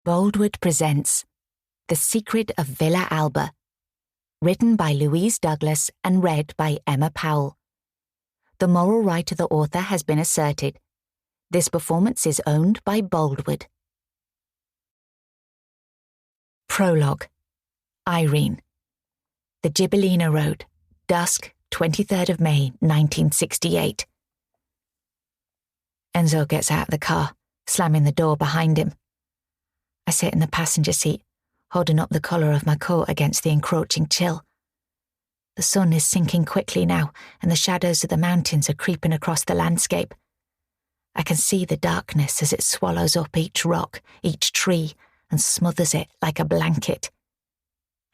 Boldwood presents The Secret of Villa Alba, written by Louise Douglas and read by Emma Powell. The moral right of the author has been asserted. This performance is owned by Boldwood. Prologue. Irene. The Gibellina Road, dusk, 23rd of May, 1968. Enzo gets out of the car, slamming the door behind him. I sit in the passenger seat, holding up the collar of my coat against the encroaching chill. The sun is sinking quickly now, and the shadows of the mountains are creeping across the landscape. I can see the darkness as it swallows up each rock, each tree, and smothers it like a blanket.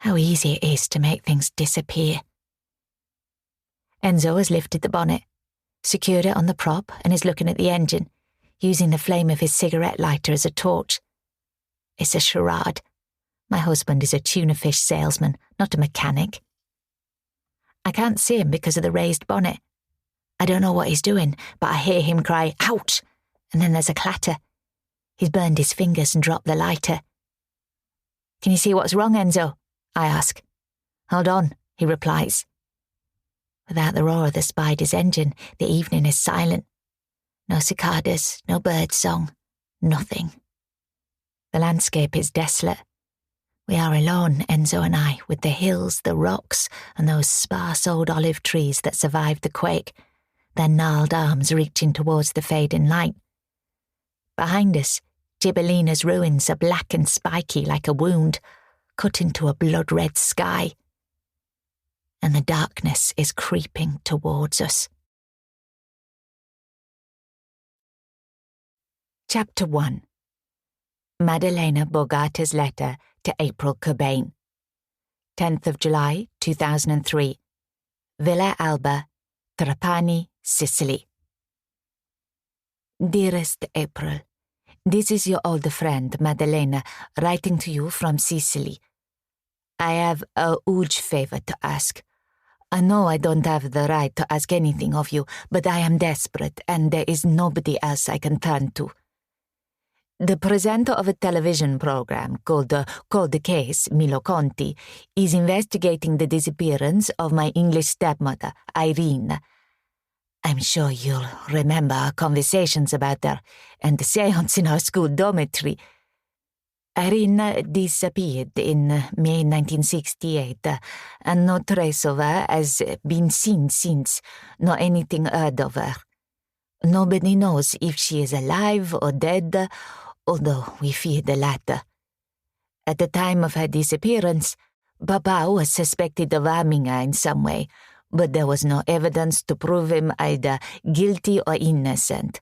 How easy it is to make things disappear. Enzo has lifted the bonnet, secured it on the prop, and is looking at the engine, using the flame of his cigarette lighter as a torch. It's a charade. My husband is a tuna fish salesman, not a mechanic. I can't see him because of the raised bonnet. I don't know what he's doing, but I hear him cry, "Ouch!" and then there's a clatter. He's burned his fingers and dropped the lighter. "Can you see what's wrong, Enzo?" I ask. "Hold on," he replies. Without the roar of the Spider's engine, the evening is silent. No cicadas, no bird song, nothing. The landscape is desolate. We are alone, Enzo and I, with the hills, the rocks, and those sparse old olive trees that survived the quake, their gnarled arms reaching towards the fading light. Behind us, Gibellina's ruins are black and spiky like a wound, cut into a blood-red sky. And the darkness is creeping towards us. Chapter 1. Irene Borgata's letter to April Cobain. 10th of July, 2003. Villa Alba, Trapani, Sicily. Dearest April, this is your old friend Maddalena writing to you from Sicily. I have a huge favor to ask. I know I don't have the right to ask anything of you, but I am desperate and there is nobody else I can turn to. The presenter of a television program called Cold Case, Milo Conti, is investigating the disappearance of my English stepmother, Irene. I'm sure you'll remember our conversations about her and the séance in our school dormitory. Irene disappeared in May 1968, and no trace of her has been seen since, nor anything heard of her. Nobody knows if she is alive or dead, although we fear the latter. At the time of her disappearance, Papa was suspected of harming her in some way, but there was no evidence to prove him either guilty or innocent.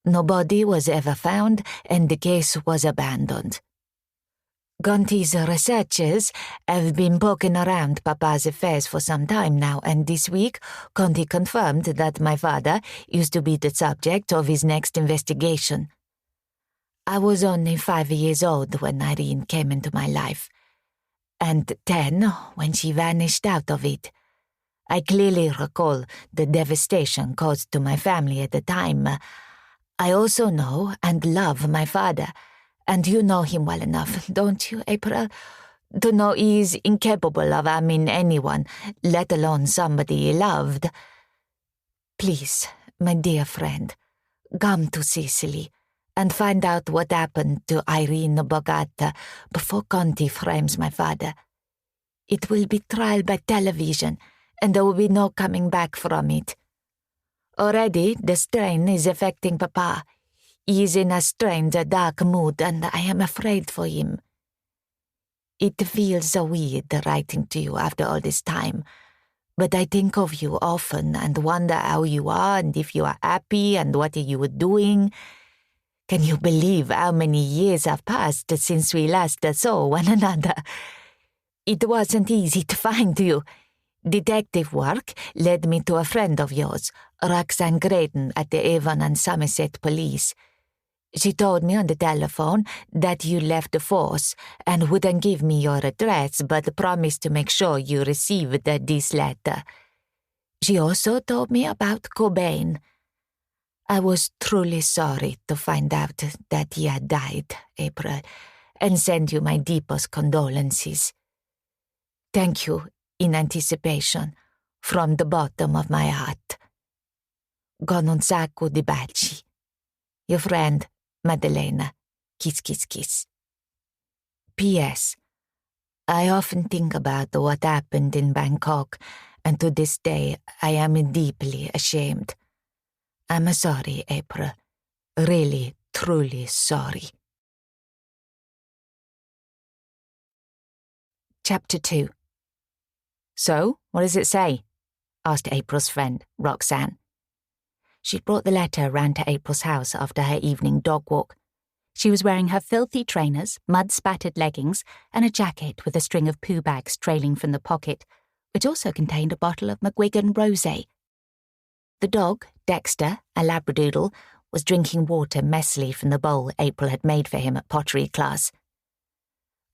No body was ever found, and the case was abandoned. Conti's researchers have been poking around Papa's affairs for some time now, and this week Conti confirmed that my father used to be the subject of his next investigation. I was only 5 years old when Irene came into my life, and 10 when she vanished out of it. I clearly recall the devastation caused to my family at the time. I also know and love my father, and you know him well enough, don't you, April, to know he is incapable of harming anyone, let alone somebody he loved. Please, my dear friend, come to Sicily and find out what happened to Irene Borgata before Conti frames my father. It will be trial by television, and there will be no coming back from it. Already, the strain is affecting Papa. He is in a strange, dark mood, and I am afraid for him. It feels so weird writing to you after all this time, but I think of you often and wonder how you are and if you are happy and what you were doing. Can you believe how many years have passed since we last saw one another? It wasn't easy to find you. Detective work led me to a friend of yours, Roxanne Graydon at the Avon and Somerset Police. She told me on the telephone that you left the force and wouldn't give me your address but promised to make sure you received this letter. She also told me about Cobain. I was truly sorry to find out that he had died, April, and send you my deepest condolences. Thank you in anticipation from the bottom of my heart. Con un sacco di baci. Your friend, Maddalena. Kiss, kiss, kiss. P.S. I often think about what happened in Bangkok, and to this day I am deeply ashamed. I'm sorry, April. Really, truly sorry. Chapter 2. So, what does it say? Asked April's friend, Roxanne. She'd brought the letter round to April's house after her evening dog walk. She was wearing her filthy trainers, mud-spattered leggings, and a jacket with a string of poo bags trailing from the pocket, which also contained a bottle of McGuigan Rosé. The dog, Dexter, a labradoodle, was drinking water messily from the bowl April had made for him at pottery class.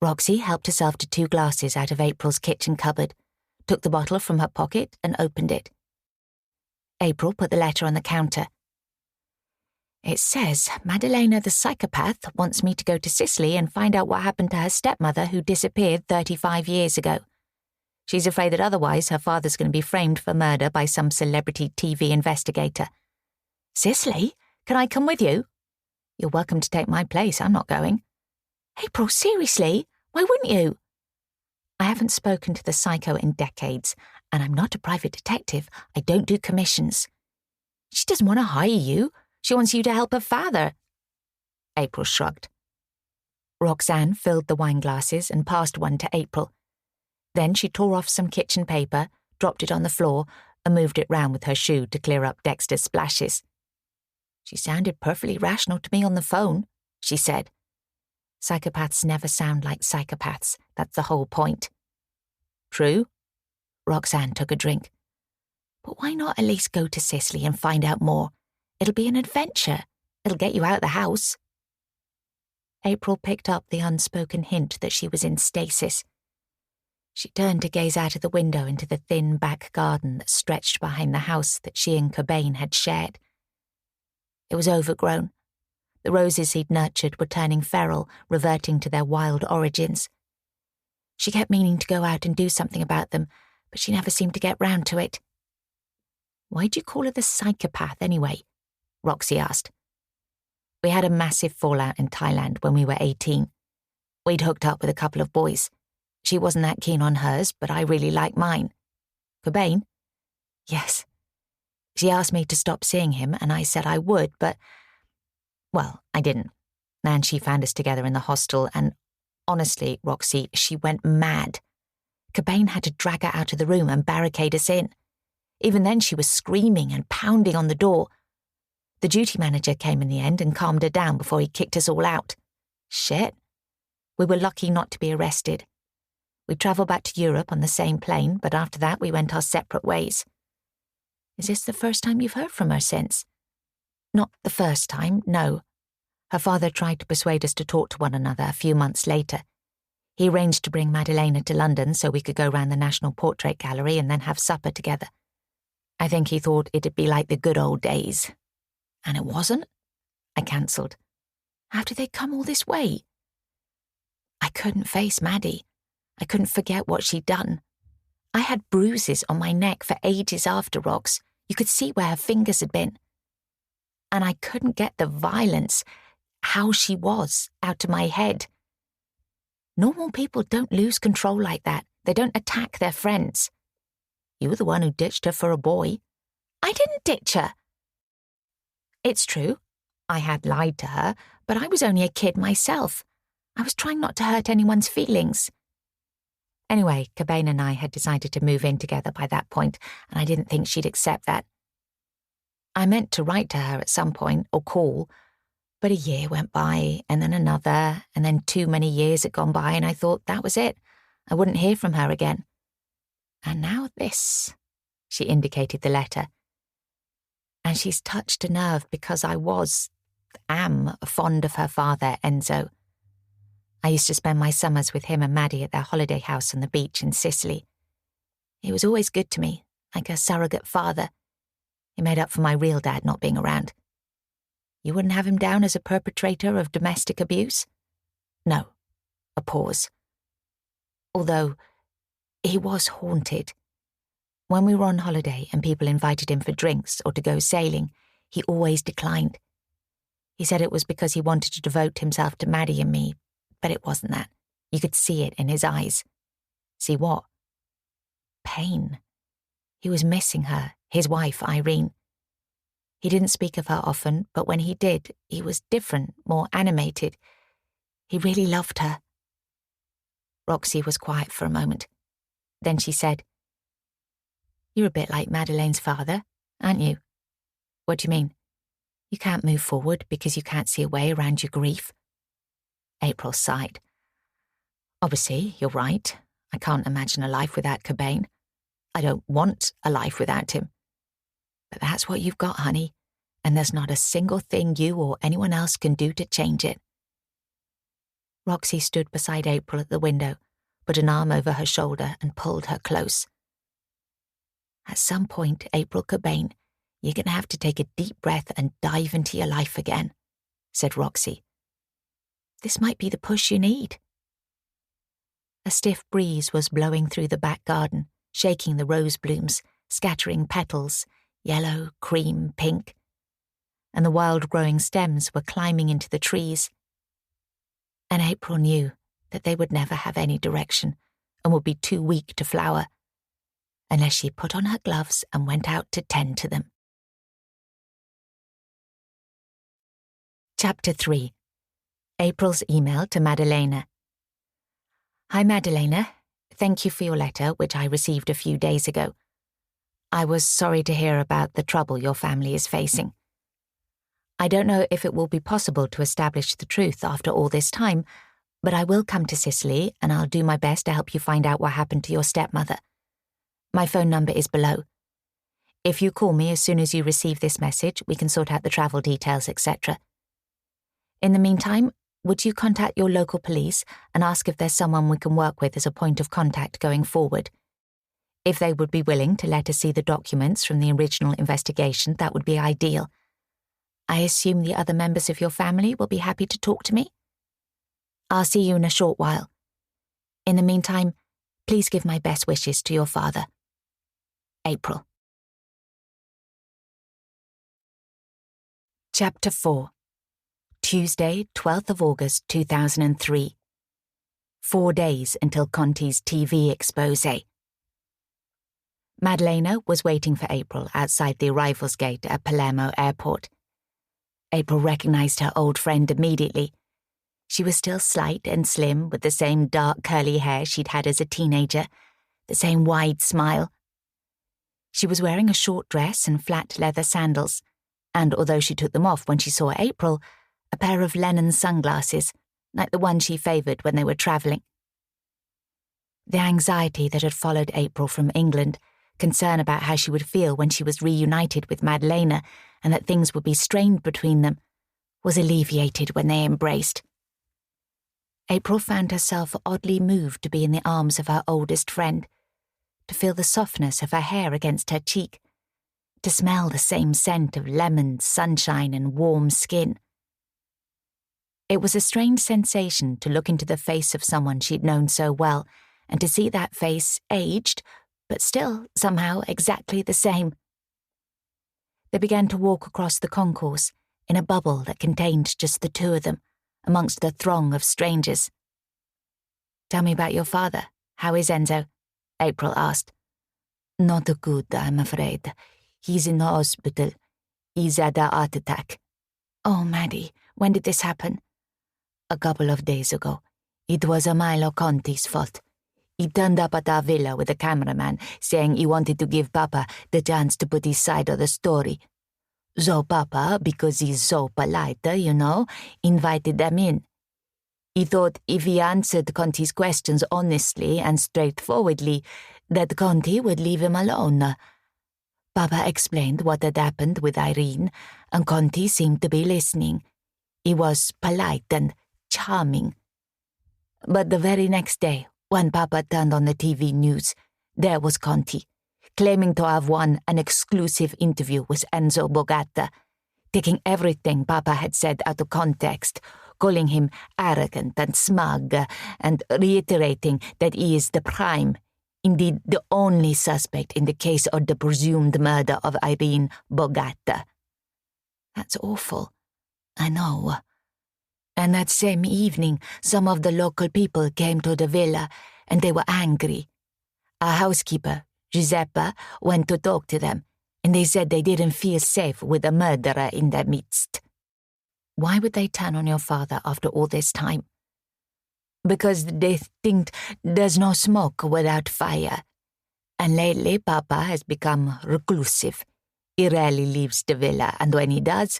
Roxy helped herself to 2 glasses out of April's kitchen cupboard, took the bottle from her pocket and opened it. April put the letter on the counter. It says Maddalena the psychopath wants me to go to Sicily and find out what happened to her stepmother who disappeared 35 years ago. She's afraid that otherwise her father's going to be framed for murder by some celebrity TV investigator. Sicily? Can I come with you? You're welcome to take my place. I'm not going. April, seriously? Why wouldn't you? I haven't spoken to the psycho in decades, and I'm not a private detective. I don't do commissions. She doesn't want to hire you. She wants you to help her father. April shrugged. Roxanne filled the wine glasses and passed one to April. Then she tore off some kitchen paper, dropped it on the floor, and moved it round with her shoe to clear up Dexter's splashes. She sounded perfectly rational to me on the phone, she said. Psychopaths never sound like psychopaths. That's the whole point. True. Roxanne took a drink. But why not at least go to Sicily and find out more? It'll be an adventure. It'll get you out of the house. April picked up the unspoken hint that she was in stasis. She turned to gaze out of the window into the thin back garden that stretched behind the house that she and Cobain had shared. It was overgrown. The roses he'd nurtured were turning feral, reverting to their wild origins. She kept meaning to go out and do something about them, but she never seemed to get round to it. Why'd you call her the psychopath, anyway? Roxy asked. We had a massive fallout in Thailand when we were 18. We'd hooked up with a couple of boys. She wasn't that keen on hers, but I really liked mine. Cobain? Yes. She asked me to stop seeing him, and I said I would, but... Well, I didn't. And she found us together in the hostel, and honestly, Roxy, she went mad. Cobain had to drag her out of the room and barricade us in. Even then she was screaming and pounding on the door. The duty manager came in the end and calmed her down before he kicked us all out. Shit. We were lucky not to be arrested. We travelled back to Europe on the same plane, but after that we went our separate ways. Is this the first time you've heard from her since? Not the first time, no. Her father tried to persuade us to talk to one another a few months later. He arranged to bring Maddalena to London so we could go round the National Portrait Gallery and then have supper together. I think he thought it'd be like the good old days. And it wasn't? I cancelled. How did they come all this way? I couldn't face Maddi. I couldn't forget what she'd done. I had bruises on my neck for ages after, Rox. You could see where her fingers had been. And I couldn't get the violence, how she was, out of my head. Normal people don't lose control like that. They don't attack their friends. You were the one who ditched her for a boy. I didn't ditch her. It's true. I had lied to her, but I was only a kid myself. I was trying not to hurt anyone's feelings. Anyway, Cobain and I had decided to move in together by that point, and I didn't think she'd accept that. I meant to write to her at some point, or call, but a year went by, and then another, and then too many years had gone by, and I thought that was it. I wouldn't hear from her again. And now this, she indicated the letter. And she's touched a nerve because I am fond of her father, Enzo. I used to spend my summers with him and Maddi at their holiday house on the beach in Sicily. He was always good to me, like a surrogate father. He made up for my real dad not being around. You wouldn't have him down as a perpetrator of domestic abuse? No, A pause. Although, he was haunted. When we were on holiday and people invited him for drinks or to go sailing, he always declined. He said it was because he wanted to devote himself to Maddi and me, but it wasn't that. You could see it in his eyes. See what? Pain. He was missing her, his wife, Irene. He didn't speak of her often, but when he did, he was different, more animated. He really loved her. Roxy was quiet for a moment. Then she said, "You're a bit like Madeleine's father, aren't you?" "What do you mean?" "You can't move forward because you can't see a way around your grief." April sighed. "Obviously, you're right. I can't imagine a life without Cobain. I don't want a life without him. But that's what you've got, honey, and there's not a single thing you or anyone else can do to change it." Roxy stood beside April at the window, put an arm over her shoulder and pulled her close. "At some point, April Cobain, you're going to have to take a deep breath and dive into your life again," said Roxy. "This might be the push you need." A stiff breeze was blowing through the back garden, shaking the rose blooms, scattering petals, yellow, cream, pink. And the wild-growing stems were climbing into the trees. And April knew that they would never have any direction and would be too weak to flower, unless she put on her gloves and went out to tend to them. Chapter 3. April's email to Madalena. "Hi, Madalena. Thank you for your letter, which I received a few days ago. I was sorry to hear about the trouble your family is facing. I don't know if it will be possible to establish the truth after all this time, but I will come to Sicily and I'll do my best to help you find out what happened to your stepmother. My phone number is below. If you call me as soon as you receive this message, we can sort out the travel details, etc. In the meantime, would you contact your local police and ask if there's someone we can work with as a point of contact going forward? If they would be willing to let us see the documents from the original investigation, that would be ideal. I assume the other members of your family will be happy to talk to me? I'll see you in a short while. In the meantime, please give my best wishes to your father. April." Chapter 4. Tuesday, 12th of August, 2003. 4 days until Conti's TV expose. Madalena was waiting for April outside the arrivals gate at Palermo Airport. April recognized her old friend immediately. She was still slight and slim, with the same dark curly hair she'd had as a teenager, the same wide smile. She was wearing a short dress and flat leather sandals, and although she took them off when she saw April, a pair of Lennon sunglasses, like the ones she favored when they were traveling. The anxiety that had followed April from England, concern about how she would feel when she was reunited with Madalena and that things would be strained between them, was alleviated when they embraced. April found herself oddly moved to be in the arms of her oldest friend, to feel the softness of her hair against her cheek, to smell the same scent of lemons, sunshine, and warm skin. It was a strange sensation to look into the face of someone she'd known so well, and to see that face aged, but still, somehow, exactly the same. They began to walk across the concourse, in a bubble that contained just the two of them, amongst the throng of strangers. "Tell me about your father. How is Enzo?" April asked. "Not good, I'm afraid. He's in the hospital. He's had a heart attack." "Oh, Maddi, when did this happen?" "A couple of days ago. It was a Milo Conti's fault. He turned up at our villa with a cameraman, saying he wanted to give Papa the chance to put his side of the story. So Papa, because he's so polite, invited them in. He thought if he answered Conti's questions honestly and straightforwardly, that Conti would leave him alone. Papa explained what had happened with Irene, and Conti seemed to be listening. He was polite and charming. But the very next day, when Papa turned on the TV news, there was Conti, claiming to have won an exclusive interview with Enzo Borgata, taking everything Papa had said out of context, calling him arrogant and smug, and reiterating that he is the prime, indeed the only suspect in the case of the presumed murder of Irene Borgata. That's awful. I know. And that same evening, some of the local people came to the villa, and they were angry. Our housekeeper, Giuseppe, went to talk to them, and they said they didn't feel safe with a murderer in their midst. Why would they turn on your father after all this time? Because they think there's no smoke without fire. And lately, Papa has become reclusive. He rarely leaves the villa, and when he does,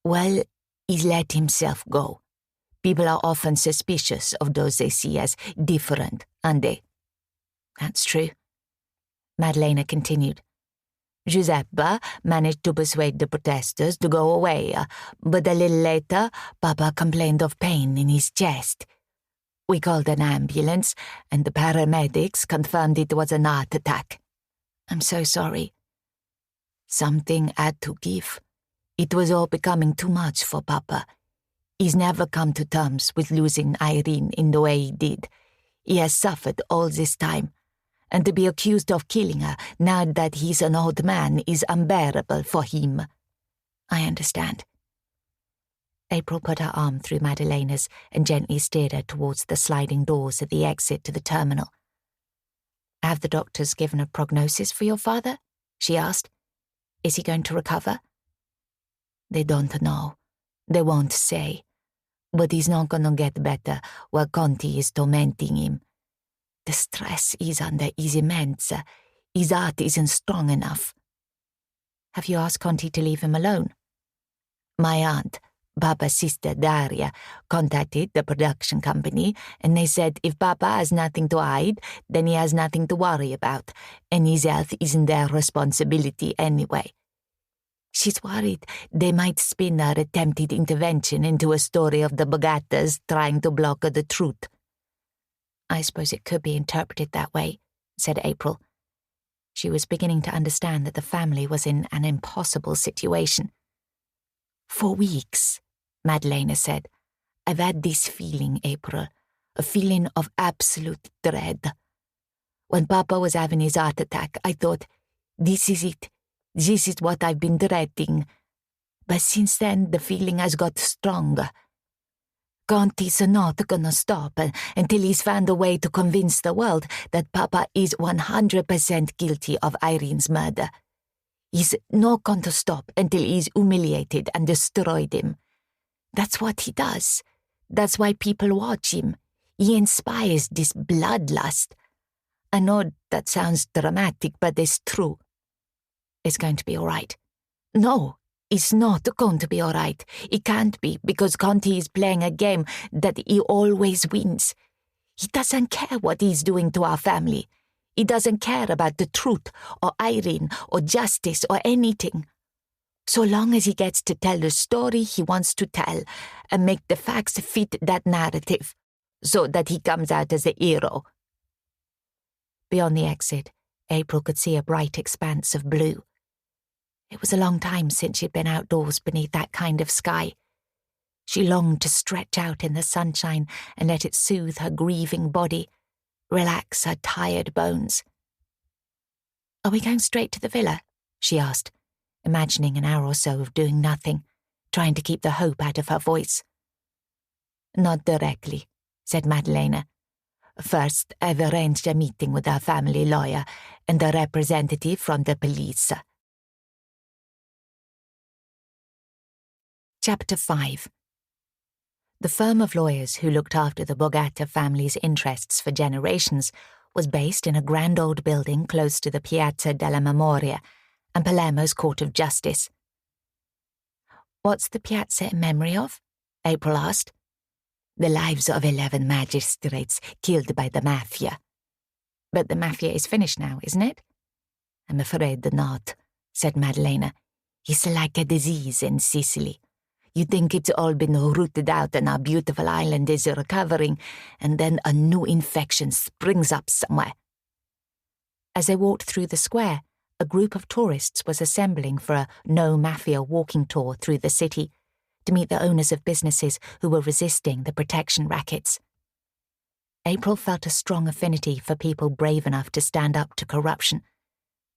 well, he's let himself go. People are often suspicious of those they see as different, aren't they? That's true. Madalena continued. Giuseppe managed to persuade the protesters to go away, but a little later, Papa complained of pain in his chest. We called an ambulance, and the paramedics confirmed it was an heart attack. I'm so sorry. Something had to give. It was all becoming too much for Papa. He's never come to terms with losing Irene in the way he did. He has suffered all this time, and to be accused of killing her now that he's an old man is unbearable for him. I understand. April put her arm through Madalena's and gently steered her towards the sliding doors at the exit to the terminal. Have the doctors given a prognosis for your father? She asked. Is he going to recover? They don't know. They won't say. But he's not going to get better while Conti is tormenting him. The stress he's under is immense. His heart isn't strong enough. Have you asked Conti to leave him alone? My aunt, Papa's sister Daria, contacted the production company, and they said if Papa has nothing to hide, then he has nothing to worry about, and his health isn't their responsibility anyway. She's worried they might spin her attempted intervention into a story of the Borgatas trying to block the truth. I suppose it could be interpreted that way, said April. She was beginning to understand that the family was in an impossible situation. For weeks, Madalena said, I've had this feeling, April, a feeling of absolute dread. When Papa was having his heart attack, I thought, this is it. This is what I've been dreading. But since then, the feeling has got stronger. Conti's not gonna stop until he's found a way to convince the world that Papa is 100% guilty of Irene's murder. He's not going to stop until he's humiliated and destroyed him. That's what he does. That's why people watch him. He inspires this bloodlust. I know that sounds dramatic, but it's true. It's going to be all right. No, it's not going to be all right. It can't be, because Conti is playing a game that he always wins. He doesn't care what he's doing to our family. He doesn't care about the truth or Irene or justice or anything. So long as he gets to tell the story he wants to tell and make the facts fit that narrative so that he comes out as a hero. Beyond the exit, April could see a bright expanse of blue. It was a long time since she'd been outdoors beneath that kind of sky. She longed to stretch out in the sunshine and let it soothe her grieving body, relax her tired bones. Are we going straight to the villa? She asked, imagining an hour or so of doing nothing, trying to keep the hope out of her voice. Not directly, said Madalena. First, I've arranged a meeting with our family lawyer and a representative from the police. Chapter 5. The firm of lawyers who looked after the Borgata family's interests for generations was based in a grand old building close to the Piazza della Memoria and Palermo's Court of Justice. What's the piazza in memory of? April asked. The lives of 11 magistrates killed by the mafia. But the mafia is finished now, isn't it? I'm afraid not, said Madalena. It's like a disease in Sicily. You think it's all been rooted out and our beautiful island is recovering, and then a new infection springs up somewhere. As they walked through the square, a group of tourists was assembling for a no-mafia walking tour through the city, to meet the owners of businesses who were resisting the protection rackets. April felt a strong affinity for people brave enough to stand up to corruption.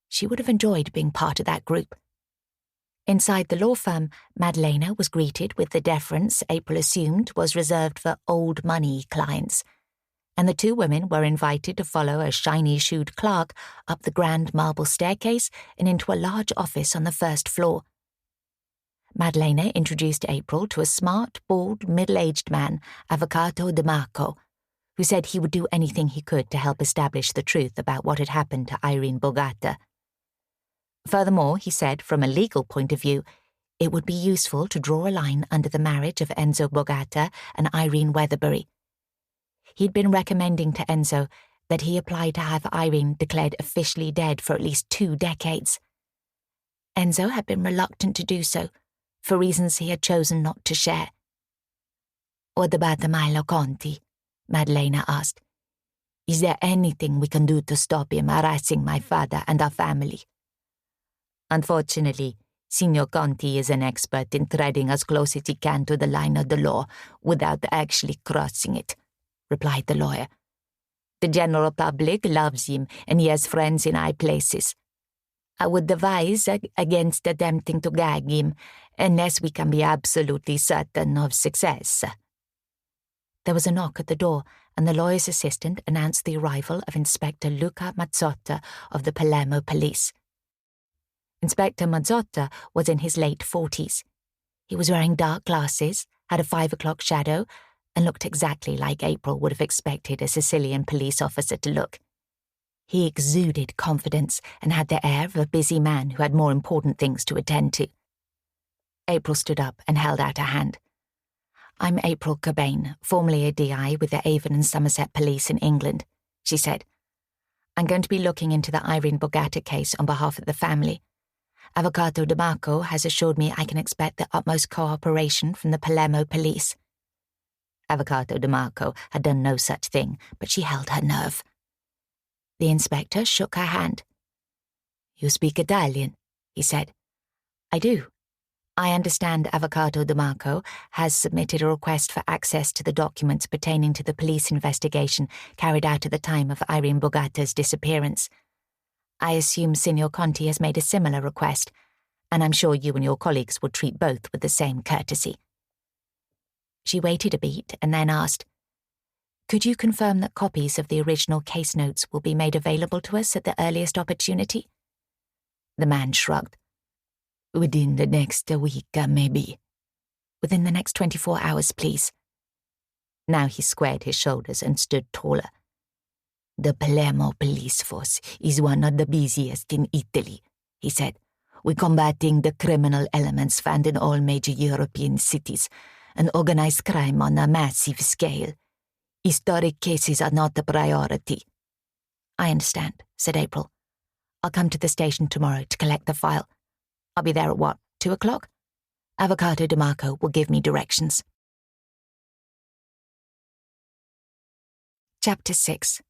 She would have enjoyed being part of that group. Inside the law firm, Madalena was greeted with the deference April assumed was reserved for old money clients, and the two women were invited to follow a shiny-shoed clerk up the grand marble staircase and into a large office on the first floor. Madalena introduced April to a smart, bald, middle-aged man, Avvocato De Marco, who said he would do anything he could to help establish the truth about what had happened to Irene Borgata. Furthermore, he said, from a legal point of view, it would be useful to draw a line under the marriage of Enzo Borgata and Irene Weatherbury. He'd been recommending to Enzo that he apply to have Irene declared officially dead for at least 2 decades. Enzo had been reluctant to do so, for reasons he had chosen not to share. "What about the Milo Conti?" Madalena asked. "Is there anything we can do to stop him harassing my father and our family?" "Unfortunately, Signor Conti is an expert in treading as close as he can to the line of the law without actually crossing it," replied the lawyer. "The general public loves him, and he has friends in high places. I would advise against attempting to gag him unless we can be absolutely certain of success." There was a knock at the door, and the lawyer's assistant announced the arrival of Inspector Luca Mazzotta of the Palermo police. Inspector Mazzotta was in his late 40s. He was wearing dark glasses, had a 5 o'clock shadow, and looked exactly like April would have expected a Sicilian police officer to look. He exuded confidence and had the air of a busy man who had more important things to attend to. April stood up and held out her hand. "I'm April Cobain, formerly a DI with the Avon and Somerset Police in England," she said. "I'm going to be looking into the Irene Borgata case on behalf of the family. Avvocato De Marco has assured me I can expect the utmost cooperation from the Palermo police." Avvocato De Marco had done no such thing, but she held her nerve. The inspector shook her hand. "You speak Italian," he said. "I do. I understand Avvocato De Marco has submitted a request for access to the documents pertaining to the police investigation carried out at the time of Irene Borgata's disappearance. I assume Signor Conti has made a similar request, and I'm sure you and your colleagues will treat both with the same courtesy." She waited a beat and then asked, "Could you confirm that copies of the original case notes will be made available to us at the earliest opportunity?" The man shrugged. "Within the next week, maybe." "Within the next 24 hours, please." Now he squared his shoulders and stood taller. "The Palermo police force is one of the busiest in Italy," he said. "We're combating the criminal elements found in all major European cities and organized crime on a massive scale. Historic cases are not a priority." "I understand," said April. "I'll come to the station tomorrow to collect the file. I'll be there at 2 o'clock? Avvocato De Marco will give me directions." Chapter 6.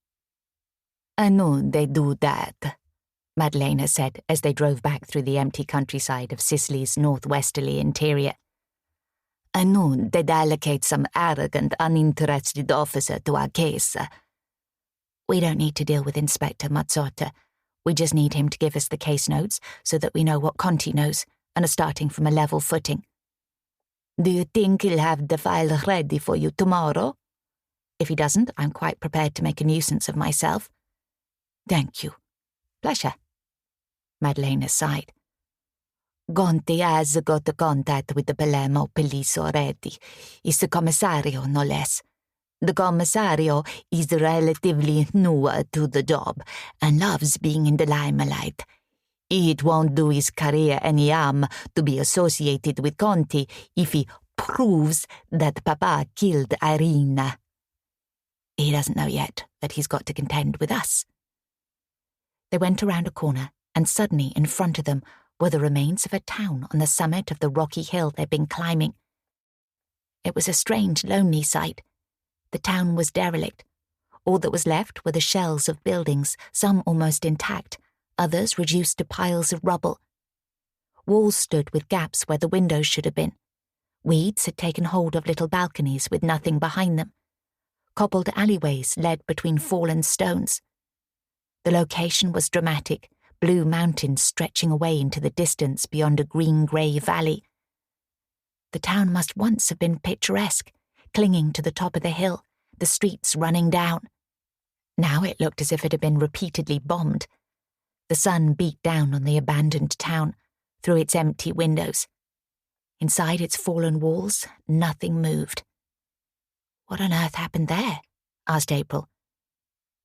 "I know they do that," Madalena said as they drove back through the empty countryside of Sicily's northwesterly interior. "I know they'd allocate some arrogant, uninterested officer to our case." "We don't need to deal with Inspector Mazzotta. We just need him to give us the case notes so that we know what Conti knows and are starting from a level footing." "Do you think he'll have the file ready for you tomorrow?" "If he doesn't, I'm quite prepared to make a nuisance of myself." "Thank you." "Pleasure." Madalena sighed. "Conti has got contact with the Palermo police already. It's the commissario, no less. The commissario is relatively new to the job and loves being in the limelight. It won't do his career any harm to be associated with Conti if he proves that Papa killed Irene. He doesn't know yet that he's got to contend with us." They went around a corner, and suddenly in front of them were the remains of a town on the summit of the rocky hill they'd been climbing. It was a strange, lonely sight. The town was derelict. All that was left were the shells of buildings, some almost intact, others reduced to piles of rubble. Walls stood with gaps where the windows should have been. Weeds had taken hold of little balconies with nothing behind them. Cobbled alleyways led between fallen stones. The location was dramatic, blue mountains stretching away into the distance beyond a green-grey valley. The town must once have been picturesque, clinging to the top of the hill, the streets running down. Now it looked as if it had been repeatedly bombed. The sun beat down on the abandoned town, through its empty windows. Inside its fallen walls, nothing moved. "What on earth happened there?" asked April.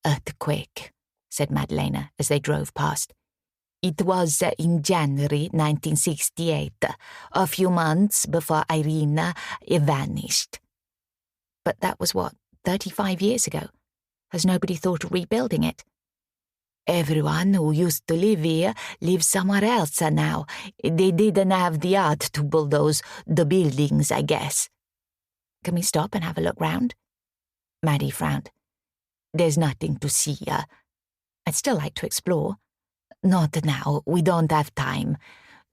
"Earthquake," said Madalena as they drove past. "It was in January 1968, a few months before Irene vanished." "But that was, 35 years ago? Has nobody thought of rebuilding it?" "Everyone who used to live here lives somewhere else now. They didn't have the art to bulldoze the buildings, I guess." "Can we stop and have a look round?" Maddi frowned. "There's nothing to see. I'd still like to explore." "Not now. We don't have time.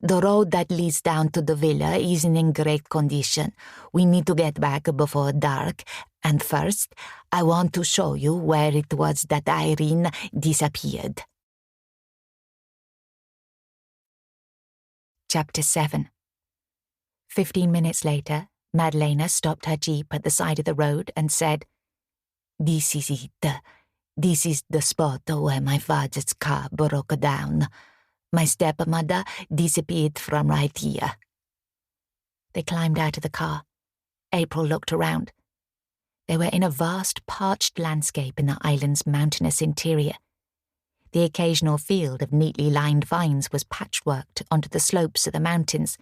The road that leads down to the villa isn't in great condition. We need to get back before dark. And first, I want to show you where it was that Irene disappeared." Chapter 7. 15 minutes later, Madalena stopped her jeep at the side of the road and said, "This is it. This is the spot where my father's car broke down. My stepmother disappeared from right here." They climbed out of the car. April looked around. They were in a vast, parched landscape in the island's mountainous interior. The occasional field of neatly lined vines was patchworked onto the slopes of the mountains,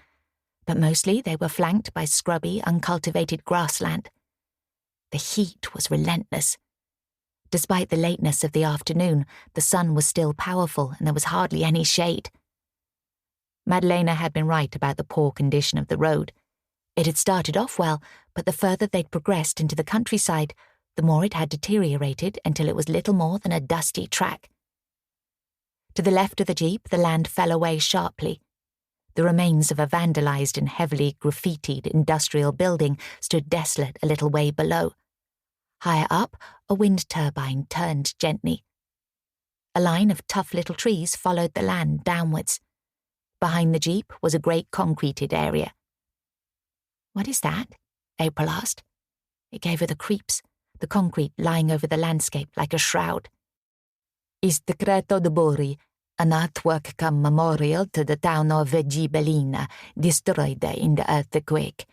but mostly they were flanked by scrubby, uncultivated grassland. The heat was relentless. Despite the lateness of the afternoon, the sun was still powerful and there was hardly any shade. Madalena had been right about the poor condition of the road. It had started off well, but the further they'd progressed into the countryside, the more it had deteriorated until it was little more than a dusty track. To the left of the jeep, the land fell away sharply. The remains of a vandalized and heavily graffitied industrial building stood desolate a little way below. Higher up, a wind turbine turned gently. A line of tough little trees followed the land downwards. Behind the jeep was a great concreted area. "What is that?" April asked. It gave her the creeps, the concrete lying over the landscape like a shroud. "It's the Creto de Bori, an artwork come memorial to the town of Gibellina, destroyed in the earthquake.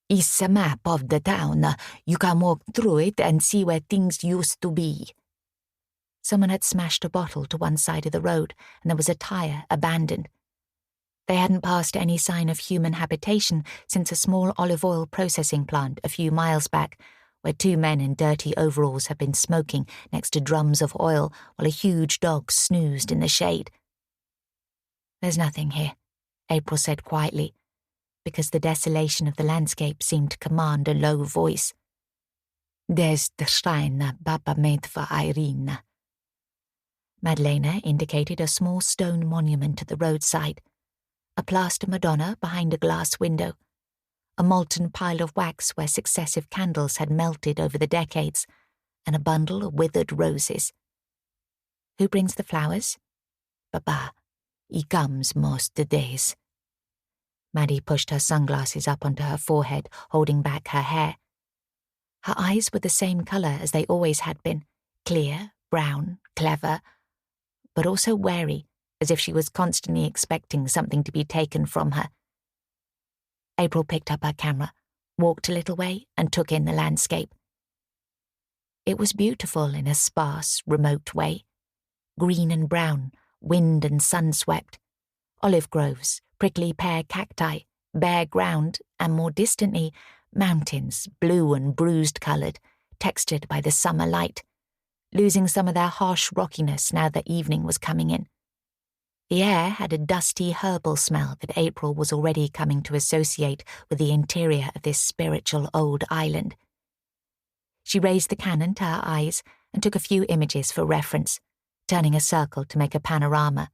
It's a map of the town. You can walk through it and see where things used to be." Someone had smashed a bottle to one side of the road, and there was a tire abandoned. They hadn't passed any sign of human habitation since a small olive oil processing plant a few miles back, where two men in dirty overalls had been smoking next to drums of oil while a huge dog snoozed in the shade. "There's nothing here," April said quietly, because the desolation of the landscape seemed to command a low voice. "There's the shrine Papa made for Irene." Madalena indicated a small stone monument at the roadside, a plaster Madonna behind a glass window, a molten pile of wax where successive candles had melted over the decades, and a bundle of withered roses. "Who brings the flowers?" "Papa. He comes most days." Maddi pushed her sunglasses up onto her forehead, holding back her hair. Her eyes were the same colour as they always had been, clear, brown, clever, but also wary, as if she was constantly expecting something to be taken from her. April picked up her camera, walked a little way, and took in the landscape. It was beautiful in a sparse, remote way. Green and brown, wind and sun swept. Olive groves, prickly pear cacti, bare ground, and more distantly, mountains, blue and bruised-coloured, textured by the summer light, losing some of their harsh rockiness now that evening was coming in. The air had a dusty herbal smell that April was already coming to associate with the interior of this spiritual old island. She raised the Canon to her eyes and took a few images for reference, turning a circle to make a panorama.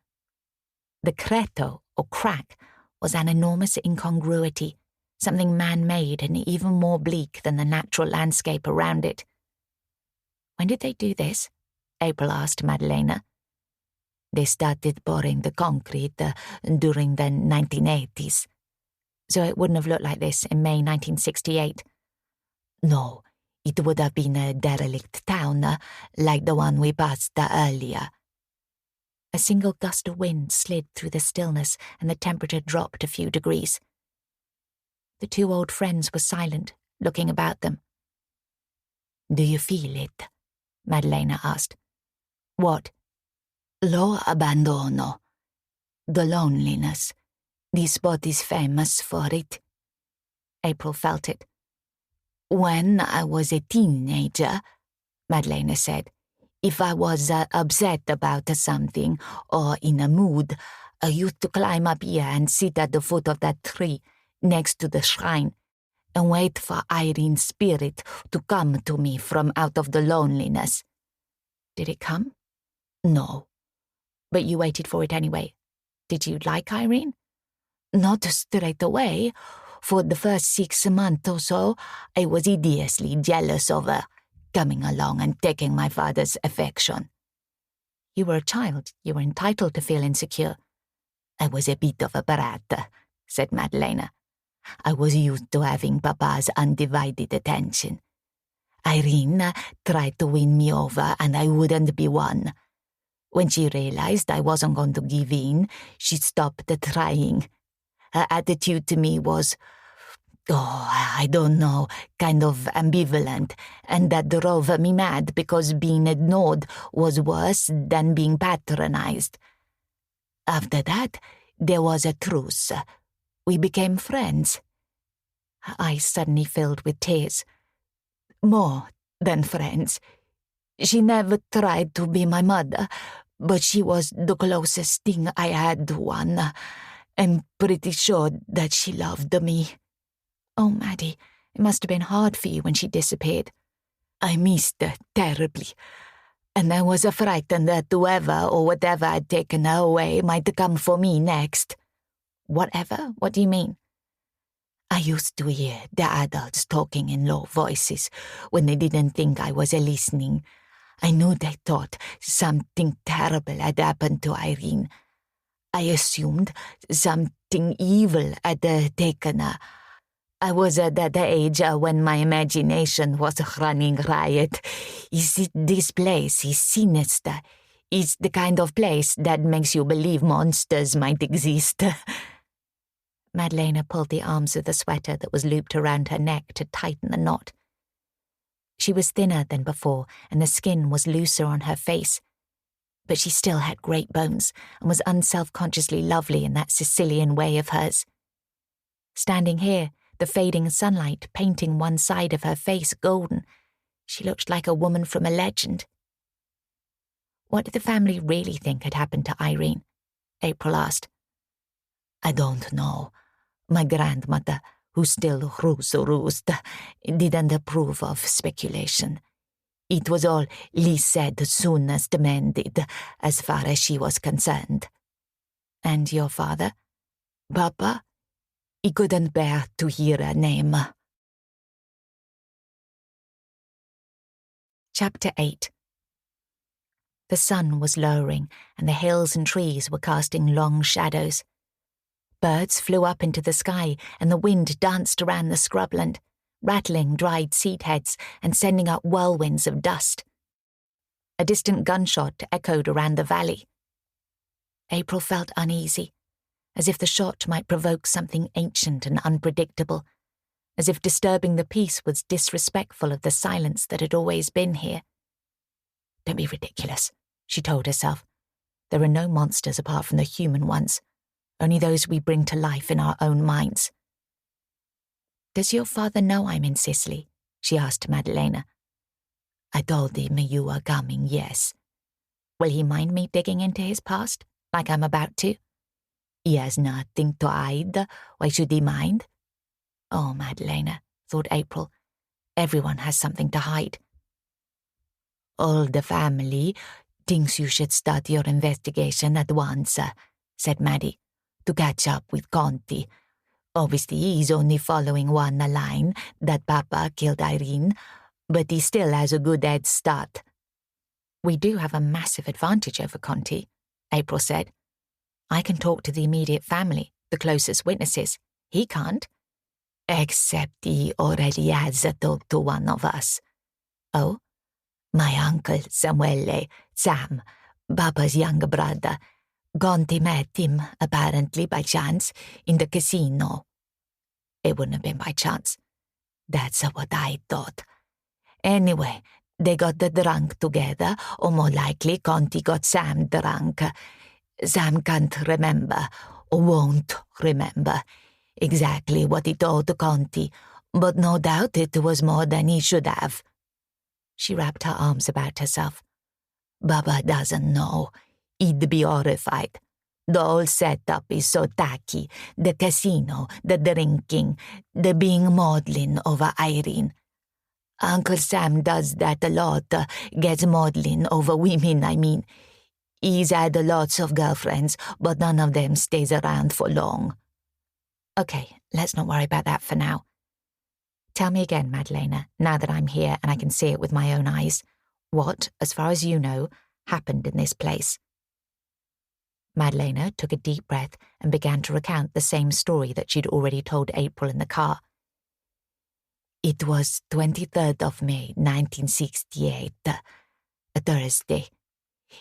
The Creto, or crack, was an enormous incongruity, something man-made and even more bleak than the natural landscape around it. When did they do this? April asked Maddalena. They started pouring the concrete during the 1980s. So it wouldn't have looked like this in May 1968. No, it would have been a derelict town, like the one we passed earlier. A single gust of wind slid through the stillness and the temperature dropped a few degrees. The two old friends were silent, looking about them. Do you feel it? Maddalena asked. What? Lo abbandono. The loneliness. This spot is famous for it. April felt it. When I was a teenager, Maddalena said, if I was upset about something or in a mood, I used to climb up here and sit at the foot of that tree next to the shrine and wait for Irene's spirit to come to me from out of the loneliness. Did it come? No. But you waited for it anyway. Did you like Irene? Not straight away. For the first 6 months or so, I was hideously jealous of her, coming along and taking my father's affection. You were a child. You were entitled to feel insecure. I was a bit of a brat, said Maddalena. I was used to having Papa's undivided attention. Irene tried to win me over and I wouldn't be won. When she realized I wasn't going to give in, she stopped trying. Her attitude to me was, I don't know, kind of ambivalent, and that drove me mad because being ignored was worse than being patronized. After that, there was a truce. We became friends. Her eyes suddenly filled with tears. More than friends. She never tried to be my mother, but she was the closest thing I had to one. I'm pretty sure that she loved me. Oh, Maddi, it must have been hard for you when she disappeared. I missed her terribly, and I was frightened that whoever or whatever had taken her away might come for me next. Whatever? What do you mean? I used to hear the adults talking in low voices when they didn't think I was listening. I knew they thought something terrible had happened to Irene. I assumed something evil had taken her. I was at that age when my imagination was running riot. This place is sinister. It's the kind of place that makes you believe monsters might exist. Maddalena pulled the arms of the sweater that was looped around her neck to tighten the knot. She was thinner than before, and the skin was looser on her face. But she still had great bones and was unself-consciously lovely in that Sicilian way of hers. Standing here, the fading sunlight painting one side of her face golden, she looked like a woman from a legend. What did the family really think had happened to Irene? April asked. I don't know. My grandmother, who still roost, didn't approve of speculation. It was all least said soonest mended, as far as she was concerned. And your father? Papa? He couldn't bear to hear her name. Chapter 8. The sun was lowering, and the hills and trees were casting long shadows. Birds flew up into the sky, and the wind danced around the scrubland, rattling dried seed heads and sending up whirlwinds of dust. A distant gunshot echoed around the valley. April felt uneasy, as if the shot might provoke something ancient and unpredictable, as if disturbing the peace was disrespectful of the silence that had always been here. Don't be ridiculous, she told herself. There are no monsters apart from the human ones, only those we bring to life in our own minds. Does your father know I'm in Sicily? She asked Maddalena. I told him you were coming, yes. Will he mind me digging into his past, like I'm about to? He has nothing to hide. Why should he mind? Oh, Maddalena, thought April. Everyone has something to hide. All the family thinks you should start your investigation at once, said Maddi, to catch up with Conti. Obviously, he's only following one line, that Papa killed Irene, but he still has a good head start. We do have a massive advantage over Conti, April said. I can talk to the immediate family, the closest witnesses. He can't. Except he already has talked to one of us. Oh? My uncle, Samuele, Sam, Papa's younger brother. Conti met him, apparently by chance, in the casino. It wouldn't have been by chance. That's what I thought. Anyway, they got drunk together, or more likely Conti got Sam drunk. Sam can't remember, or won't remember, exactly what he told Conti, but no doubt it was more than he should have. She wrapped her arms about herself. Papa doesn't know. He'd be horrified. The whole setup is so tacky. The casino, the drinking, the being maudlin over Irene. Uncle Sam does that a lot, gets maudlin over women, I mean. He's had lots of girlfriends, but none of them stays around for long. Okay, let's not worry about that for now. Tell me again, Madalena, now that I'm here and I can see it with my own eyes, what, as far as you know, happened in this place? Madalena took a deep breath and began to recount the same story that she'd already told April in the car. It was 23rd of May, 1968, a Thursday.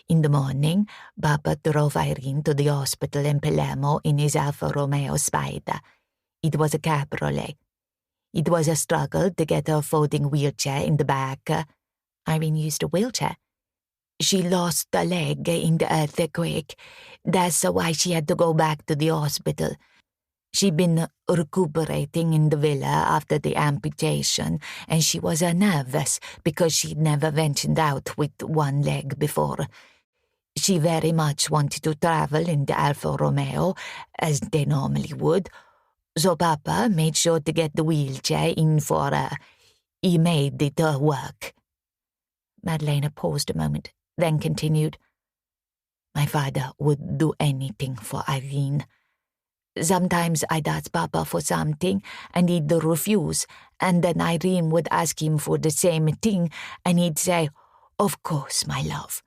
In the morning, Papa drove Irene to the hospital in Palermo in his Alfa Romeo Spider. It was a cabriolet. It was a struggle to get her folding wheelchair in the back. Irene used a wheelchair. She lost a leg in the earthquake. That's why she had to go back to the hospital. She'd been recuperating in the villa after the amputation, and she was nervous because she'd never ventured out with one leg before. She very much wanted to travel in the Alfa Romeo, as they normally would, so Papa made sure to get the wheelchair in for her. He made it work. Madalena paused a moment, then continued. My father would do anything for Irene. Sometimes I'd ask Papa for something, and he'd refuse, and then Irene would ask him for the same thing, and he'd say, Of course, my love.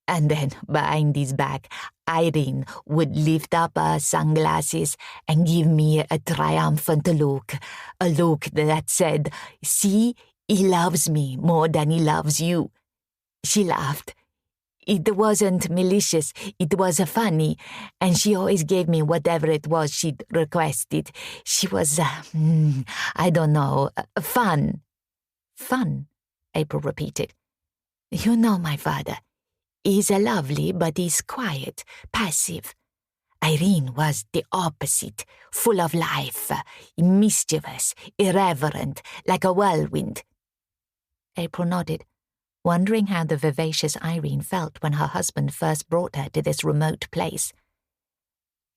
And then, behind his back, Irene would lift up her sunglasses and give me a triumphant look, a look that said, See, he loves me more than he loves you. She laughed. It wasn't malicious, it was funny, and she always gave me whatever it was she'd requested. She was, I don't know, fun. Fun, April repeated. You know my father. He's lovely, but he's quiet, passive. Irene was the opposite, full of life, mischievous, irreverent, like a whirlwind. April nodded, wondering how the vivacious Irene felt when her husband first brought her to this remote place.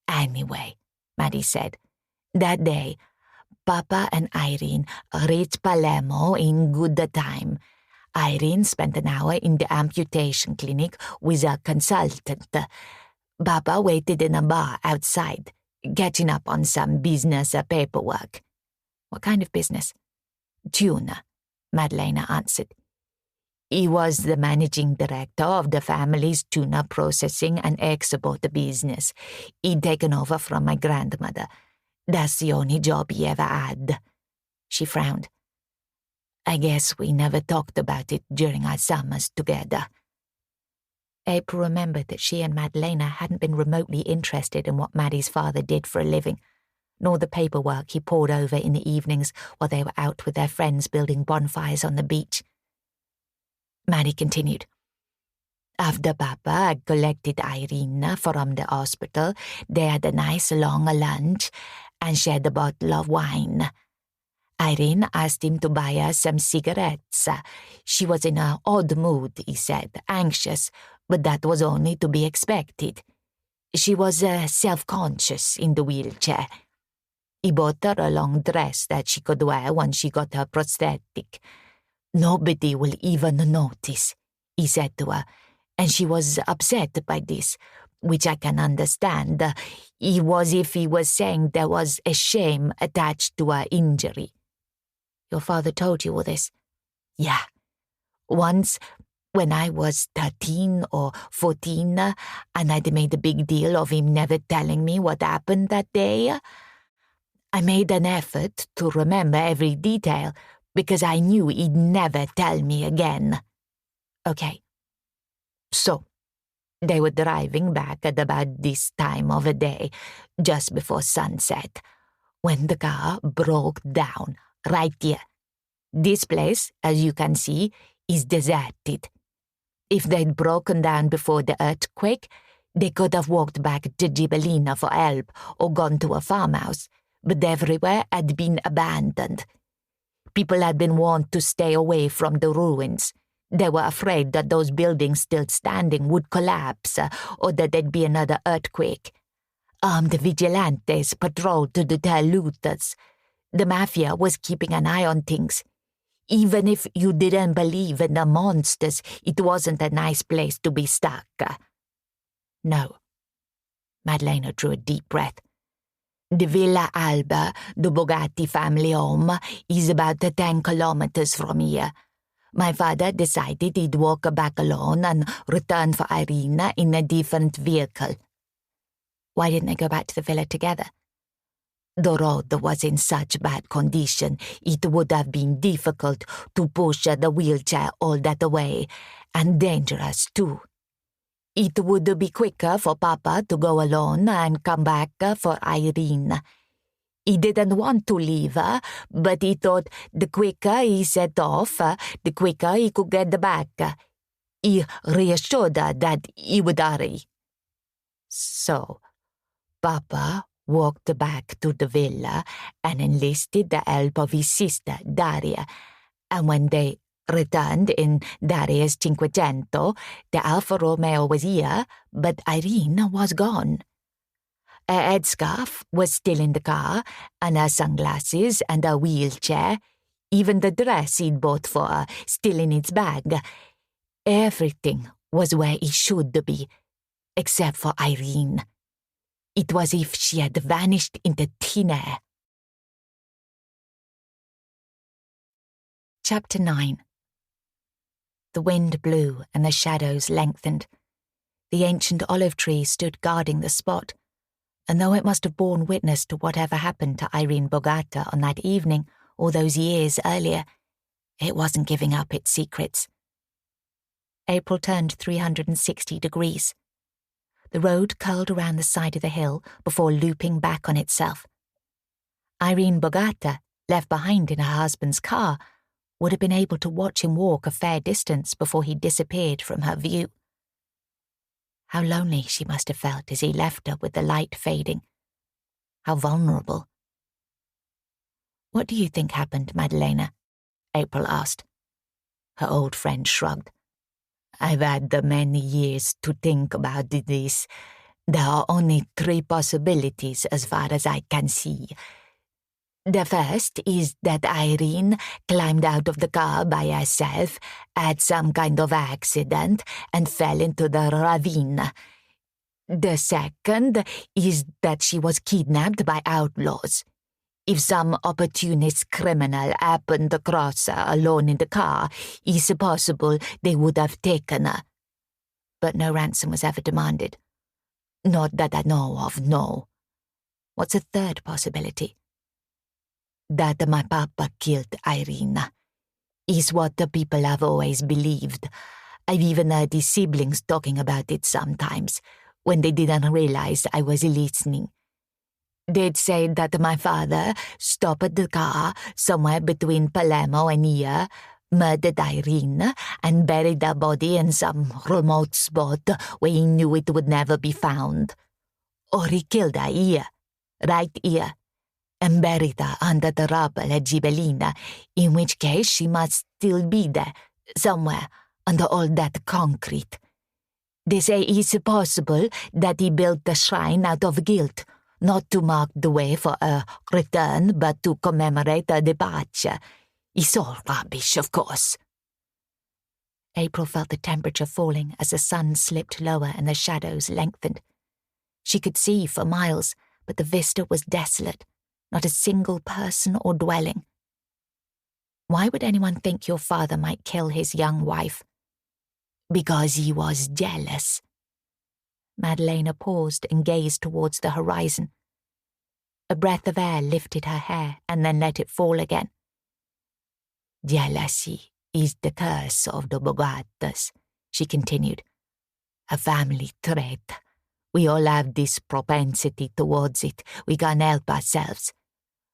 Anyway, Maddi said, that day, Papa and Irene reached Palermo in good time. Irene spent an hour in the amputation clinic with a consultant. Papa waited in a bar outside, catching up on some business paperwork. What kind of business? Tuna, Madalena answered. He was the managing director of the family's tuna processing and export business. He'd taken over from my grandmother. That's the only job he ever had. She frowned. I guess we never talked about it during our summers together. April remembered that she and Madalena hadn't been remotely interested in what Maddi's father did for a living, nor the paperwork he pored over in the evenings while they were out with their friends building bonfires on the beach. Maddi continued. After Papa had collected Irene from the hospital, they had a nice long lunch and shared a bottle of wine. Irene asked him to buy her some cigarettes. She was in an odd mood, he said, anxious, but that was only to be expected. She was self-conscious in the wheelchair. He bought her a long dress that she could wear once she got her prosthetic. Nobody will even notice, he said to her, and she was upset by this, which I can understand. It was if he was saying there was a shame attached to her injury. Your father told you all this? Yeah. Once, when I was 13 or 14, and I'd made a big deal of him never telling me what happened that day, I made an effort to remember every detail because I knew he'd never tell me again. Okay. So, they were driving back at about this time of the day, just before sunset, when the car broke down right here. This place, as you can see, is deserted. If they'd broken down before the earthquake, they could have walked back to Gibellina for help or gone to a farmhouse, but everywhere had been abandoned. People had been warned to stay away from the ruins. They were afraid that those buildings still standing would collapse or that there'd be another earthquake. Armed vigilantes patrolled to deter looters. The mafia was keeping an eye on things. Even if you didn't believe in the monsters, it wasn't a nice place to be stuck. No. Madalena drew a deep breath. The Villa Alba, the Borgata family home, is about 10 kilometers from here. My father decided he'd walk back alone and return for Irene in a different vehicle. Why didn't they go back to the villa together? The road was in such bad condition, it would have been difficult to push the wheelchair all that way, and dangerous too. It would be quicker for Papa to go alone and come back for Irene. He didn't want to leave her, but he thought the quicker he set off, the quicker he could get back. He reassured her that he would hurry. So, Papa walked back to the villa and enlisted the help of his sister, Daria, and when they returned in Daria's Cinquecento, the Alfa Romeo was here, but Irene was gone. Her headscarf was still in the car, and her sunglasses and her wheelchair, even the dress he'd bought for her, still in its bag. Everything was where it should be, except for Irene. It was as if she had vanished into thin air. Chapter 9. The wind blew and the shadows lengthened. The ancient olive tree stood guarding the spot, and though it must have borne witness to whatever happened to Irene Borgata on that evening all those years earlier, it wasn't giving up its secrets. April turned 360 degrees. The road curled around the side of the hill before looping back on itself. Irene Borgata, left behind in her husband's car, would have been able to watch him walk a fair distance before he disappeared from her view. How lonely she must have felt as he left her with the light fading. How vulnerable. "What do you think happened, Madalena?" April asked. Her old friend shrugged. "I've had many years to think about this. There are only 3 possibilities as far as I can see. The first is that Irene climbed out of the car by herself, had some kind of accident, and fell into the ravine. The second is that she was kidnapped by outlaws. If some opportunist criminal happened across her alone in the car, it's possible they would have taken her. But no ransom was ever demanded." "Not that I know of, no." "What's a third possibility?" "That my papa killed Irene. Is what the people have always believed. I've even heard his siblings talking about it sometimes, when they didn't realize I was listening. They'd say that my father stopped the car somewhere between Palermo and here, murdered Irene, and buried her body in some remote spot where he knew it would never be found. Or he killed her here, right here, and buried her under the rubble at Gibellina, in which case she must still be there, somewhere under all that concrete. They say it's possible that he built the shrine out of guilt, not to mark the way for her return, but to commemorate her departure. It's all rubbish, of course." April felt the temperature falling as the sun slipped lower and the shadows lengthened. She could see for miles, but the vista was desolate, not a single person or dwelling. Why would anyone think your father might kill his young wife? Because he was jealous. Madalena paused and gazed towards the horizon. A breath of air lifted her hair and then let it fall again. Jealousy is the curse of the Borgatas, she continued. A family trait. We all have this propensity towards it. We can't help ourselves.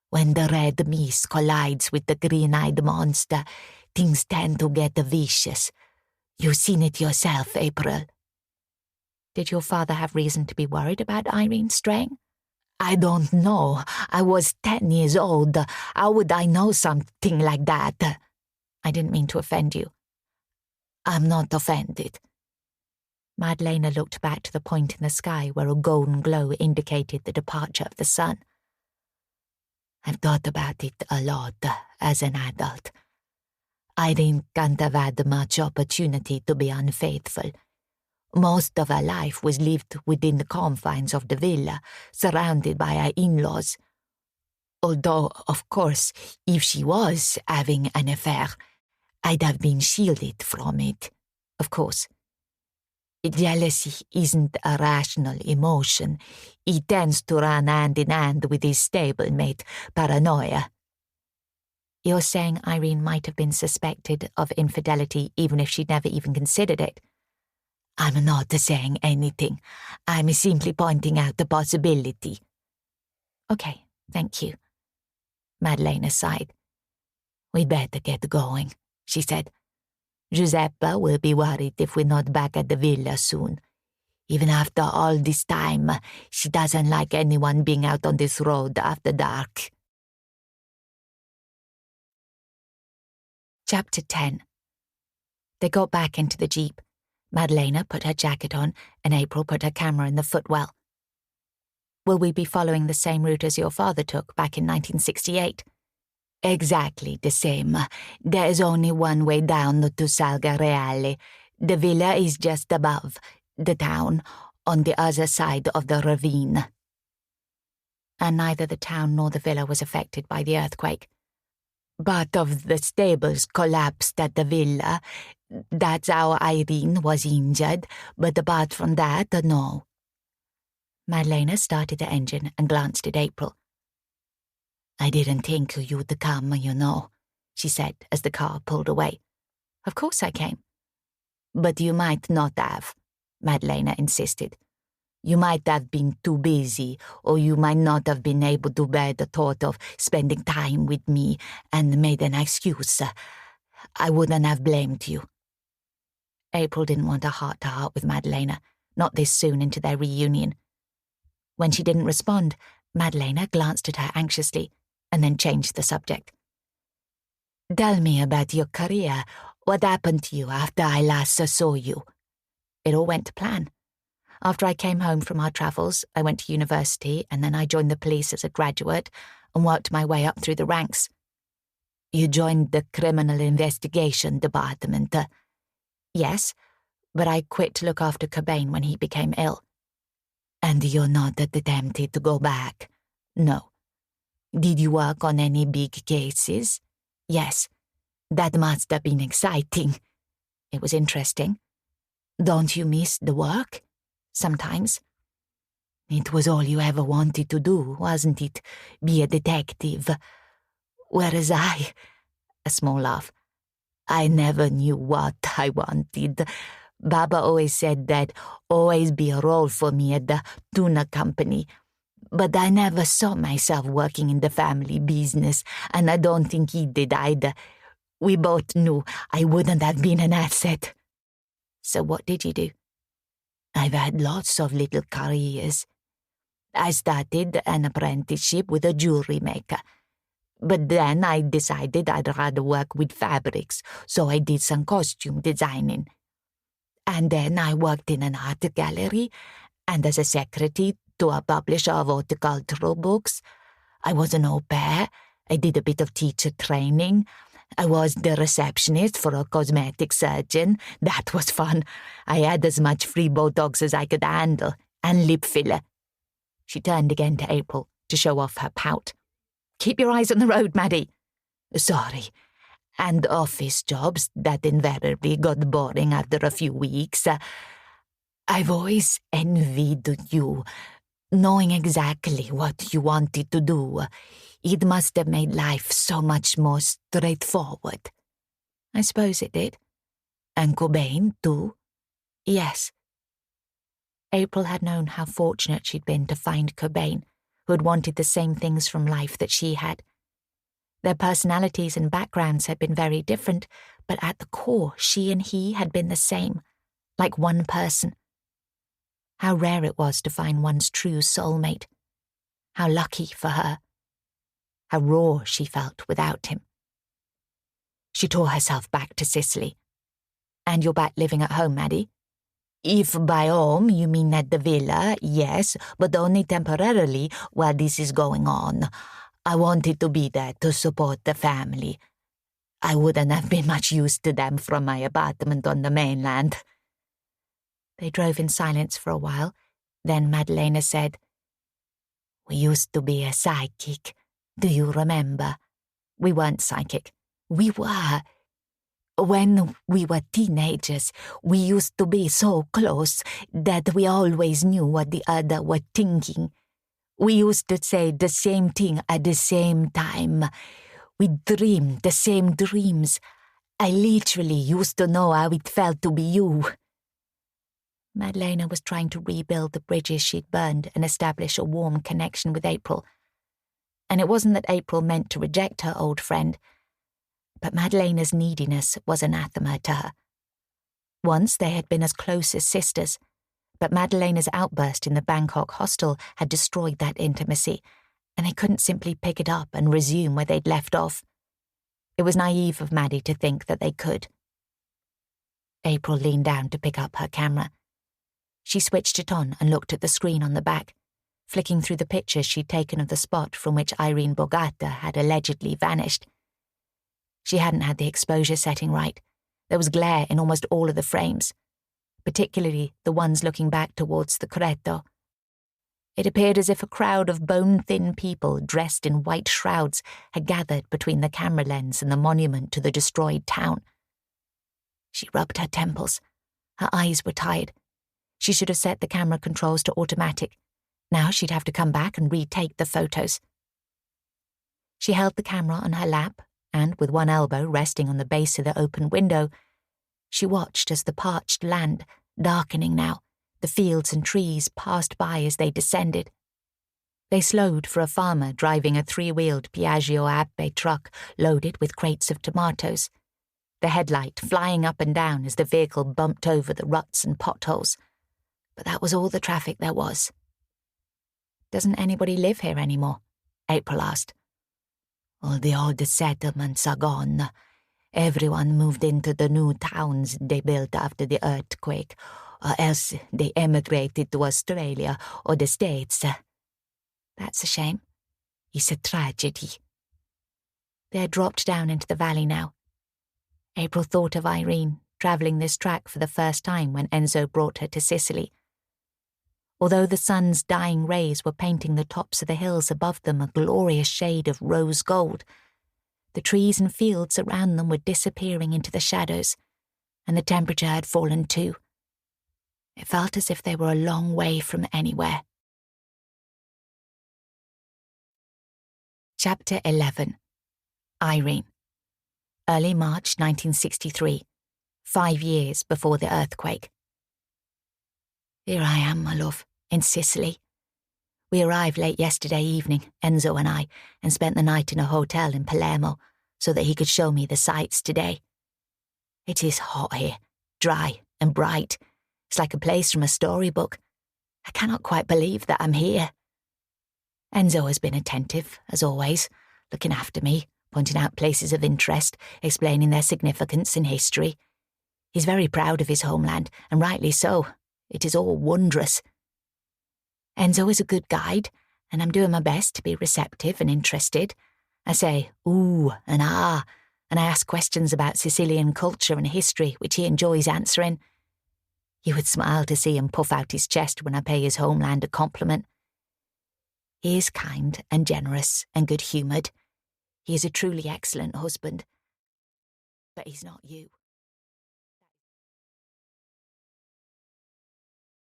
When the red mist collides with the green-eyed monster, things tend to get vicious. You've seen it yourself, April. Did your father have reason to be worried about Irene straying? I don't know. I was 10 years old. How would I know something like that? I didn't mean to offend you. I'm not offended. Madalena looked back to the point in the sky where a golden glow indicated the departure of the sun. I've thought about it a lot as an adult. Irene can't have had much opportunity to be unfaithful. Most of her life was lived within the confines of the villa, surrounded by her in-laws. Although, of course, if she was having an affair, I'd have been shielded from it. Of course. Jealousy isn't a rational emotion. It tends to run hand in hand with his stablemate, paranoia. You're saying Irene might have been suspected of infidelity even if she'd never even considered it? I'm not saying anything. I'm simply pointing out the possibility. Okay, thank you. Madalena sighed. We'd better get going, she said. Giuseppa will be worried if we're not back at the villa soon. Even after all this time, she doesn't like anyone being out on this road after dark. Chapter 10. They got back into the jeep. Madalena put her jacket on, and April put her camera in the footwell. Will we be following the same route as your father took back in 1968? Exactly the same. There is only one way down to Salga Reale. The villa is just above the town, on the other side of the ravine. And neither the town nor the villa was affected by the earthquake. Part of the stables collapsed at the villa. That's how Irene was injured, but apart from that, no. Madalena started the engine and glanced at April. I didn't think you'd come, you know, she said as the car pulled away. Of course I came. But you might not have, Madalena insisted. You might have been too busy, or you might not have been able to bear the thought of spending time with me and made an excuse. I wouldn't have blamed you. April didn't want a heart-to-heart with Madalena, not this soon into their reunion. When she didn't respond, Madalena glanced at her anxiously and then changed the subject. Tell me about your career. What happened to you after I last saw you? It all went to plan. After I came home from our travels, I went to university and then I joined the police as a graduate and worked my way up through the ranks. You joined the criminal investigation department? Yes, but I quit to look after Cobain when he became ill. And you're not tempted to go back? No. Did you work on any big cases? Yes. That must have been exciting. It was interesting. Don't you miss the work? Sometimes. It was all you ever wanted to do, wasn't it? Be a detective. Whereas a small laugh, I never knew what I wanted. Baba always said that always be a role for me at the tuna company. But I never saw myself working in the family business, and I don't think he did either. We both knew I wouldn't have been an asset. So what did you do? I've had lots of little careers. I started an apprenticeship with a jewelry maker. But then I decided I'd rather work with fabrics, so I did some costume designing. And then I worked in an art gallery, and as a secretary to a publisher of horticultural books. I was an au pair. I did a bit of teacher training. I was the receptionist for a cosmetic surgeon. That was fun. I had as much free Botox as I could handle, and lip filler. She turned again to April to show off her pout. "Keep your eyes on the road, Maddi." "Sorry. And office jobs that invariably got boring after a few weeks. I've always envied you, knowing exactly what you wanted to do. It must have made life so much more straightforward." "I suppose it did." "And Cobain, too?" "Yes." April had known how fortunate she'd been to find Cobain, who had wanted the same things from life that she had. Their personalities and backgrounds had been very different, but at the core, she and he had been the same, like one person. How rare it was to find one's true soulmate. How lucky for her. How raw she felt without him. She tore herself back to Sicily. "And you're back living at home, Maddi?" "If by home you mean at the villa, yes, but only temporarily while this is going on. I wanted to be there to support the family. I wouldn't have been much use to them from my apartment on the mainland." They drove in silence for a while. Then Maddalena said, "We used to be a psychic. Do you remember?" "We weren't psychic." "We were. When we were teenagers, we used to be so close that we always knew what the other were thinking. We used to say the same thing at the same time. We dreamed the same dreams. I literally used to know how it felt to be you." Maddalena was trying to rebuild the bridges she'd burned and establish a warm connection with April. And it wasn't that April meant to reject her old friend, but Maddalena's neediness was anathema to her. Once they had been as close as sisters, but Maddalena's outburst in the Bangkok hostel had destroyed that intimacy, and they couldn't simply pick it up and resume where they'd left off. It was naive of Maddi to think that they could. April leaned down to pick up her camera. She switched it on and looked at the screen on the back, flicking through the pictures she'd taken of the spot from which Irene Borgata had allegedly vanished. She hadn't had the exposure setting right. There was glare in almost all of the frames, particularly the ones looking back towards the Cretto. It appeared as if a crowd of bone-thin people dressed in white shrouds had gathered between the camera lens and the monument to the destroyed town. She rubbed her temples. Her eyes were tired. She should have set the camera controls to automatic. Now she'd have to come back and retake the photos. She held the camera on her lap, and with one elbow resting on the base of the open window, she watched as the parched land, darkening now, the fields and trees passed by as they descended. They slowed for a farmer driving a 3-wheeled Piaggio Ape truck loaded with crates of tomatoes, the headlight flying up and down as the vehicle bumped over the ruts and potholes. But that was all the traffic there was. "Doesn't anybody live here anymore?" April asked. "All the old settlements are gone. Everyone moved into the new towns they built after the earthquake, or else they emigrated to Australia or the States." "That's a shame." "It's a tragedy." They had dropped down into the valley now. April thought of Irene, travelling this track for the first time when Enzo brought her to Sicily. Although the sun's dying rays were painting the tops of the hills above them a glorious shade of rose gold, the trees and fields around them were disappearing into the shadows, and the temperature had fallen too. It felt as if they were a long way from anywhere. Chapter 11. Irene. Early March 1963, 5 years before the earthquake. "Here I am, my love, in Sicily. We arrived late yesterday evening, Enzo and I, and spent the night in a hotel in Palermo so that he could show me the sights today. It is hot here, dry and bright. It's like a place from a storybook. I cannot quite believe that I'm here. Enzo has been attentive, as always, looking after me, pointing out places of interest, explaining their significance in history. He's very proud of his homeland, and rightly so. It is all wondrous. Enzo is a good guide, and I'm doing my best to be receptive and interested. I say ooh and ah, and I ask questions about Sicilian culture and history, which he enjoys answering. You would smile to see him puff out his chest when I pay his homeland a compliment. He is kind and generous and good-humoured. He is a truly excellent husband. But he's not you.